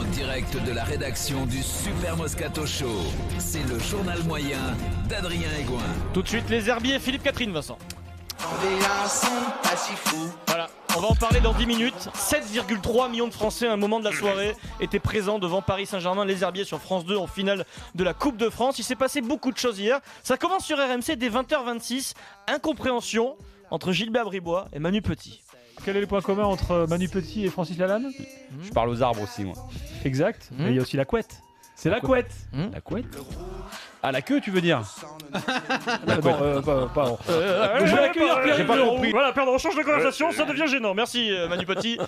direct de la rédaction du Super Moscato Show, c'est le journal moyen d'Adrien Egoin. Tout de suite, les herbiers, Philippe Catherine, Vincent. Voilà, on va en parler dans 10 minutes. 7,3 millions de Français à un moment de la soirée étaient présents devant Paris Saint-Germain, les herbiers sur France 2 en finale de la Coupe de France. Il s'est passé beaucoup de choses hier. Ça commence sur RMC dès 20h26. Incompréhension entre Gilbert Bribois et Manu Petit. Quel est le point commun entre Manu Petit et Francis Lalanne ? Je parle aux arbres aussi, moi. Exact. Et il y a aussi la couette. C'est la couette. La couette ? Ah, la queue, tu veux dire ? Pardon. Je vais accueillir Pierre. J'ai pas compris. Voilà, pardon, on change de conversation, ça devient gênant. Merci Manu Petit.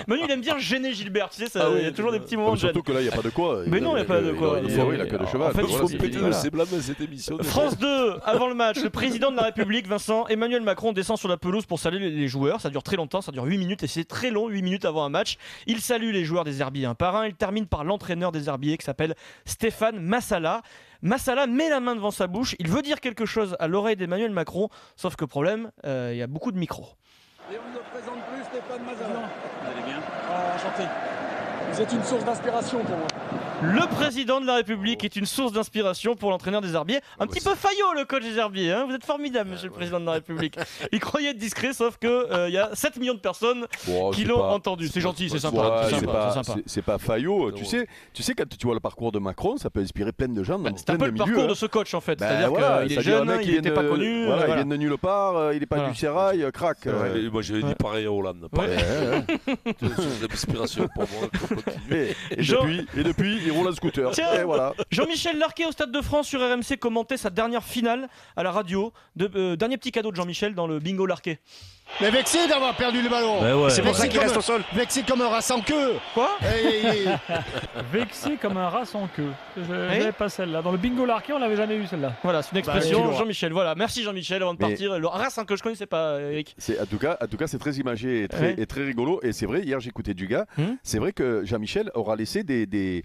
Manu, il aime bien gêner Gilbert, tu sais, il y a toujours des petits moments de gêne. Surtout que là, il n'y a pas de quoi. Mais non, il n'y a pas de quoi. Oui, la queue de cheval. En fait, il faut péter le séblade dans cette émission. France 2, avant le match, le président de la République, Vincent, Emmanuel Macron, descend sur la pelouse pour saluer les joueurs. Ça dure très longtemps, ça dure 8 minutes et c'est très long, 8 minutes avant un match. Il salue les joueurs des herbiers un par un. Il termine par l'entraîneur des herbiers qui s'appelle Stéphane Massala. Massala met la main devant sa bouche, il veut dire quelque chose à l'oreille d'Emmanuel Macron, sauf que problème, il y a beaucoup de micros. Et on ne présente plus Stéphane Massala. Vous allez bien ? Enchanté. Vous êtes une source d'inspiration pour moi. Le président de la République est une source d'inspiration pour l'entraîneur des herbiers. Un petit peu faillot le coach des herbiers, hein. Vous êtes formidable monsieur le président de la République. Il croyait être discret sauf que y a 7 millions de personnes qui l'ont entendu. C'est gentil, c'est sympa. C'est pas faillot. Tu sais, quand tu vois le parcours de Macron, ça peut inspirer plein de gens dans c'est un peu le parcours de ce coach en fait. C'est-à-dire qu'il est jeune, il n'était pas connu. Il vient de nulle part, il n'est pas du sérail, crac. Moi j'avais dit pareil à Hollande. C'est l'inspiration pour moi. Et depuis, il roule un scooter. Tiens, et voilà. Jean-Michel Larquet au Stade de France sur RMC commentait sa dernière finale à la radio. Dernier petit cadeau de Jean-Michel dans le bingo Larquet. Mais vexé d'avoir perdu le ballon. C'est pour ça qu'il reste au sol. Vexé comme un rat sans queue. Quoi ? Vexé comme un rat sans queue. Je n'avais pas celle-là. Dans le bingo Larquet, on l'avait jamais eu celle-là. Voilà, c'est une expression. Jean-Michel, voilà. Merci Jean-Michel avant de partir. Le rat sans queue, je connaissais pas, Eric. En tout cas, c'est très imagé et très rigolo. Et c'est vrai, hier j'écoutais Dugas. C'est vrai que Jean-Michel aura laissé des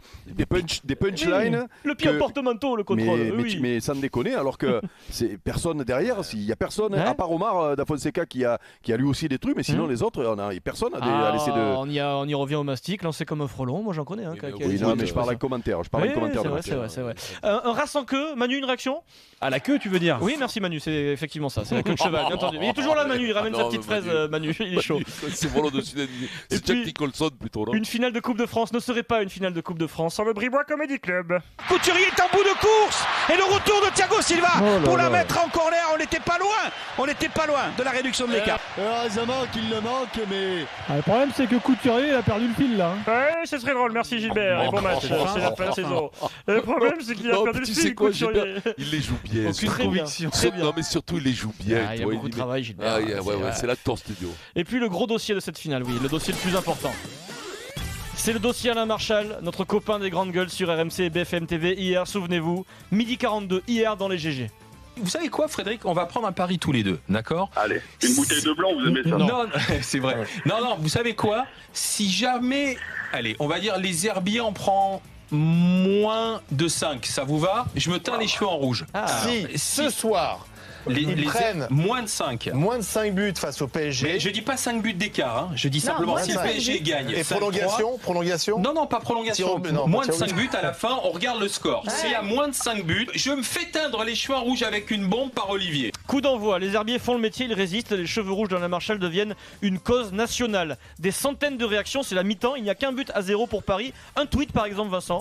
punchlines. Le pire porte-manteau, le contrôle. Mais sans déconner, alors que c'est personne derrière. Il y a personne, à part Omar da Fonseca qui a lui aussi des trucs, mais sinon les autres, personne a laissé de. On y revient au mastic, lancé comme un frelon. Moi j'en connais. Mais je parle en commentaire. C'est vrai. Un rat sans queue, Manu, une réaction ? À la queue, tu veux dire ? Oui, merci Manu, c'est effectivement ça. C'est la queue de cheval, bien entendu. Mais il est toujours là, Manu, il ramène sa petite fraise, Manu, il est chaud. C'est vol au-dessus d'un. C'est Jack Nicholson plutôt, non ? Une finale de Coupe de France ne serait pas une finale de Coupe de France sans le Bribois Comedy Club. Couturier est en bout de course et le retour de Thiago Silva pour la mettre en corner. On n'était pas loin de la réduction de l'écart. Heureusement qu'il le manque, mais. Le problème, c'est que Couturier, il a perdu le fil là. Ouais, ce serait drôle, merci Gilbert. Et bon match, c'est la fin de saison. Le problème, c'est qu'il a perdu le fil, Couturier. Il les joue bien. Aucune conviction. Non, mais surtout, il les joue bien. Il y a beaucoup de travail, Gilbert. C'est l'acteur studio. Et puis le gros dossier de cette finale, le dossier le plus important. C'est le dossier Alain Marchal, notre copain des grandes gueules sur RMC et BFM TV hier, souvenez-vous, midi 42, hier dans les GG. Vous savez quoi, Frédéric ? On va prendre un pari tous les deux, d'accord ? Allez, une bouteille de blanc, vous aimez ça ? Non, c'est vrai. Non, vous savez quoi ? Si jamais, allez, on va dire les herbiers en prend moins de 5, ça vous va ? Je me teins les cheveux en rouge. Ce soir, ils prennent moins de 5 buts face au PSG. Mais je dis pas 5 buts d'écart, hein. Je dis simplement si le PSG gagne. Et prolongation ? Non, pas prolongation. Moins de 5 buts à la fin, on regarde le score. S'il y a moins de 5 buts, je me fais teindre les cheveux en rouge avec une bombe par Olivier. Coup d'envoi, les herbiers font le métier, ils résistent, les cheveux rouges d'Alain Marchal deviennent une cause nationale. Des centaines de réactions, c'est la mi-temps, il n'y a qu'un but à 0 pour Paris. Un tweet par exemple, Vincent.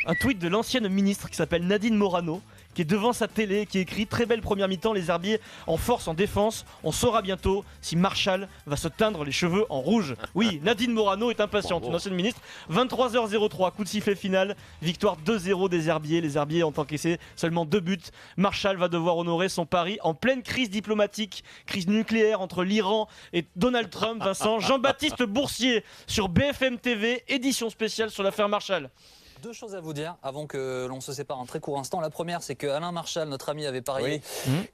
Un tweet de l'ancienne ministre qui s'appelle Nadine Morano, qui est devant sa télé, qui écrit « Très belle première mi-temps, les herbiers en force, en défense. On saura bientôt si Marchal va se teindre les cheveux en rouge. » Oui, Nadine Morano est impatiente, une ancienne ministre. 23h03, coup de sifflet final, victoire 2-0 des herbiers. Les herbiers ont encaissé seulement 2 buts. Marchal va devoir honorer son pari en pleine crise diplomatique, crise nucléaire entre l'Iran et Donald Trump. Vincent, Jean-Baptiste Boursier sur BFM TV, édition spéciale sur l'affaire Marchal. Deux choses à vous dire avant que l'on se sépare un très court instant. La première, c'est que Alain Marchal, notre ami, avait parié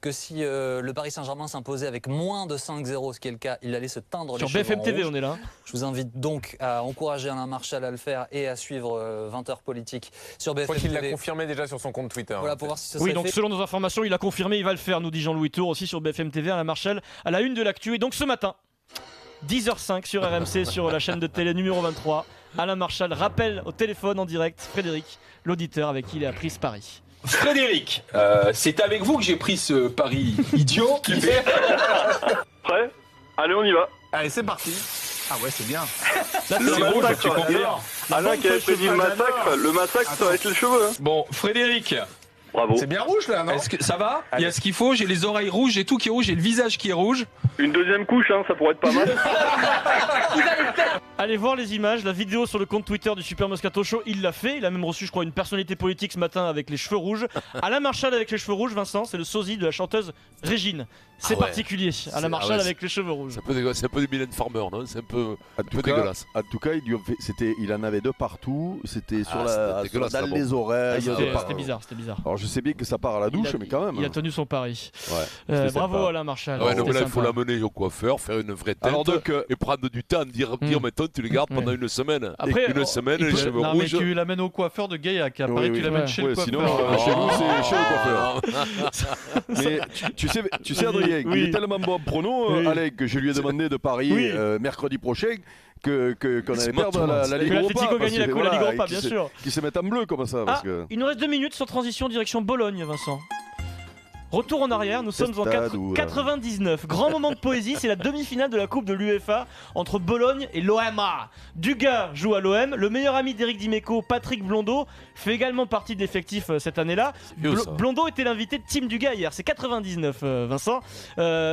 que si le Paris Saint-Germain s'imposait avec moins de 5-0, ce qui est le cas, il allait se teindre les cheveux en rouge. Sur BFM TV, on est là. Je vous invite donc à encourager Alain Marchal à le faire et à suivre 20h politique sur BFM TV. Je crois qu'il l'a confirmé déjà sur son compte Twitter. Voilà, pour voir si ça serait oui, donc fait. Selon nos informations, il a confirmé, il va le faire, nous dit Jean-Louis Tour, aussi sur BFM TV, Alain Marchal, à la une de l'actu. Et donc ce matin, 10h05 sur RMC, sur la chaîne de télé numéro 23, Alain Marchal rappelle au téléphone en direct Frédéric, l'auditeur avec qui il a pris ce pari. Frédéric, c'est avec vous que j'ai pris ce pari idiot. Prêt? Allez, on y va. Allez, c'est parti. Ah ouais, c'est bien. C'est rouge, tu confirmes. Alain qui avait prédit le massacre, ça va être les cheveux. Hein. Bon, Frédéric. Bravo. C'est bien rouge là, non? Est-ce que ça va? Il y a ce qu'il faut, j'ai les oreilles rouges, j'ai tout qui est rouge, j'ai le visage qui est rouge. Une deuxième couche, hein, ça pourrait être pas mal. Allez voir les images, la vidéo sur le compte Twitter du Super Moscato Show, il l'a fait. Il a même reçu, je crois, une personnalité politique ce matin avec les cheveux rouges. Alain Marchal avec les cheveux rouges, Vincent, c'est le sosie de la chanteuse Régine. C'est particulier, Alain Marchal avec les cheveux rouges. C'est un peu du Mylène Farmer, non? C'est un peu dégueulasse. En tout cas, il en avait deux partout. C'était sur dans les oreilles. C'était bizarre. Alors je sais bien que ça part à la douche, mais quand même. Il a tenu son pari. Ouais, bravo Alain Marchal. Ouais, non, mais là, il faut l'amener au coiffeur, faire une vraie tête et prendre du temps, dire maintenant tu les gardes pendant une semaine. Après, une semaine, les cheveux non, rouges. Mais tu l'amènes au coiffeur de Gaillac. À Paris, tu l'amènes chez le coiffeur. Sinon, chez nous, c'est chez le coiffeur. Mais tu sais, Adrien, il est tellement bon en prono, Alain, que je lui ai demandé de parier mercredi prochain qu'on allait perdre la Ligue Europa. L'Atlético gagne la Ligue Europa, bien sûr. Qui se mettent en bleu comme ça. Il nous reste 2 minutes sans transition direction Bologne, Vincent. Retour en arrière, nous sommes en 99. Grand moment de poésie, c'est la demi-finale de la Coupe de l'UEFA entre Bologne et l'OMA. Dugas joue à l'OM, le meilleur ami d'Éric Dimeco, Patrick Blondeau, fait également partie de l'effectif cette année-là. Blondeau était l'invité de Team Dugas hier, c'est 99 Vincent.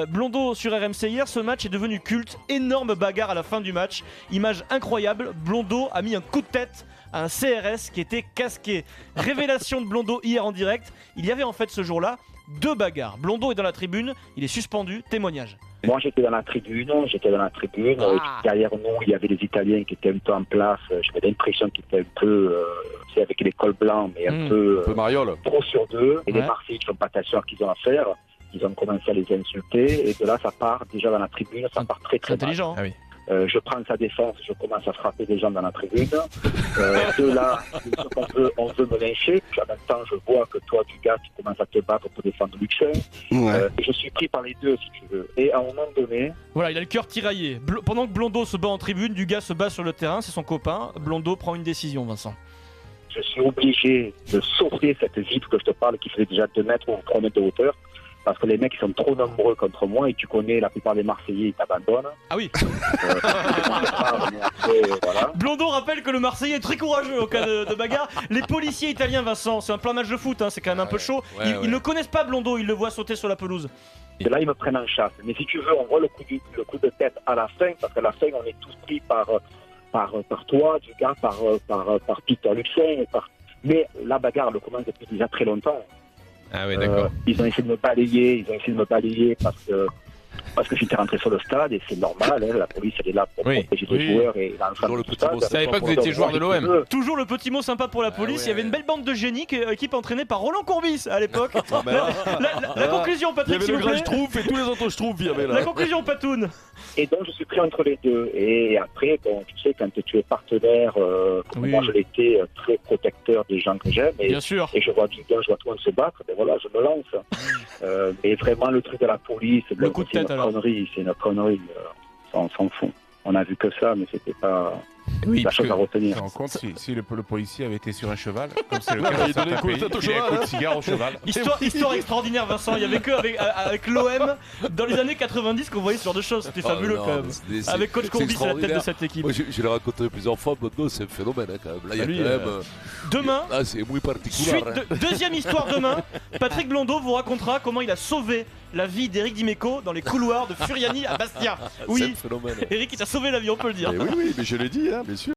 Blondeau sur RMC hier, ce match est devenu culte, énorme bagarre à la fin du match, image incroyable, Blondeau a mis un coup de tête à un CRS qui était casqué. Révélation de Blondeau hier en direct, il y avait en fait ce jour-là 2 bagarres. Blondeau est dans la tribune, il est suspendu, témoignage. Moi j'étais dans la tribune, derrière nous il y avait les Italiens qui étaient un peu en place, j'avais l'impression qu'ils étaient un peu, avec les cols blancs, mais un peu mariole. Trop sur 2, et les Marseillais qui font pas attention à ce qu'ils ont à faire, ils ont commencé à les insulter, et de là ça part déjà dans la tribune, ça part très intelligent. Mal. Ah oui. Je prends sa défense, je commence à frapper des gens dans la tribune. De là, on veut me lyncher. En même temps, je vois que toi, Dugas, tu commences à te battre pour défendre Luxin. Et je suis pris par les deux, si tu veux. Et à un moment donné... Voilà, il a le cœur tiraillé. Pendant que Blondeau se bat en tribune, Dugas se bat sur le terrain, c'est son copain. Blondeau prend une décision, Vincent. Je suis obligé de sauter cette vitre que je te parle, qui faisait déjà 2 mètres ou 3 mètres de hauteur. Parce que les mecs ils sont trop nombreux contre moi et tu connais la plupart des Marseillais ils t'abandonnent. Ah oui. Après, voilà. Blondeau rappelle que le Marseillais est très courageux au cas de bagarre. Les policiers italiens, Vincent, c'est un plein match de foot, hein, c'est quand même un peu chaud. Ils ne connaissent pas Blondeau, ils le voient sauter sur la pelouse. Et là ils me prennent en chasse. Mais si tu veux, on voit le coup de tête à la fin, parce qu'à la fin on est tous pris par toi, Dugas, par Peter Luxin. Mais la bagarre elle commence depuis déjà très longtemps. Ah oui, d'accord. Ils ont essayé de me balayer parce que j'étais rentré sur le stade et c'est normal, hein, la police elle est là pour protéger les joueurs et l'ensemble du stade. Vous savez pas que vous étiez joueur de l'OM? Toujours le petit mot sympa pour la police, il y avait une belle bande de génies, équipe entraînée par Roland Courbis à l'époque. La conclusion, Patrick, il y avait le grand Schtroumpf et tous les autres Schtroumpfs, il y avait là. La conclusion, Patoun. Et donc je suis pris entre les deux. Et après, bon, tu sais, quand tu es partenaire, moi je l'étais très protecteur des gens que j'aime. Bien sûr. Et je vois Dugas, je vois tout le monde se battre, ben voilà, je me lance. Mais vraiment le truc de la police, le coup de tête alors. C'est une connerie, on s'en fout. On a vu que ça, mais c'était pas la chose à retenir. Tu te rends compte si le policier avait été sur un cheval, comme c'est le cas dans certains pays, il a un coup de cigare au cheval. Histoire extraordinaire, Vincent. Il y avait que avec l'OM dans les années 90 qu'on voyait ce genre de choses. C'était fabuleux quand même. Avec Coach Courbis à la tête de cette équipe. Moi, je l'ai rencontré plusieurs fois. Maintenant, c'est un phénomène quand même. Là, il y a quand même. Demain, c'est muy particulier. Deuxième histoire demain. Patrick Blondeau vous racontera comment il a sauvé la vie d'Éric Dimeco dans les couloirs de Furiani à Bastia. Oui, Eric, il t'a sauvé la vie, on peut le dire. Oui, mais je l'ai dit, hein, bien sûr.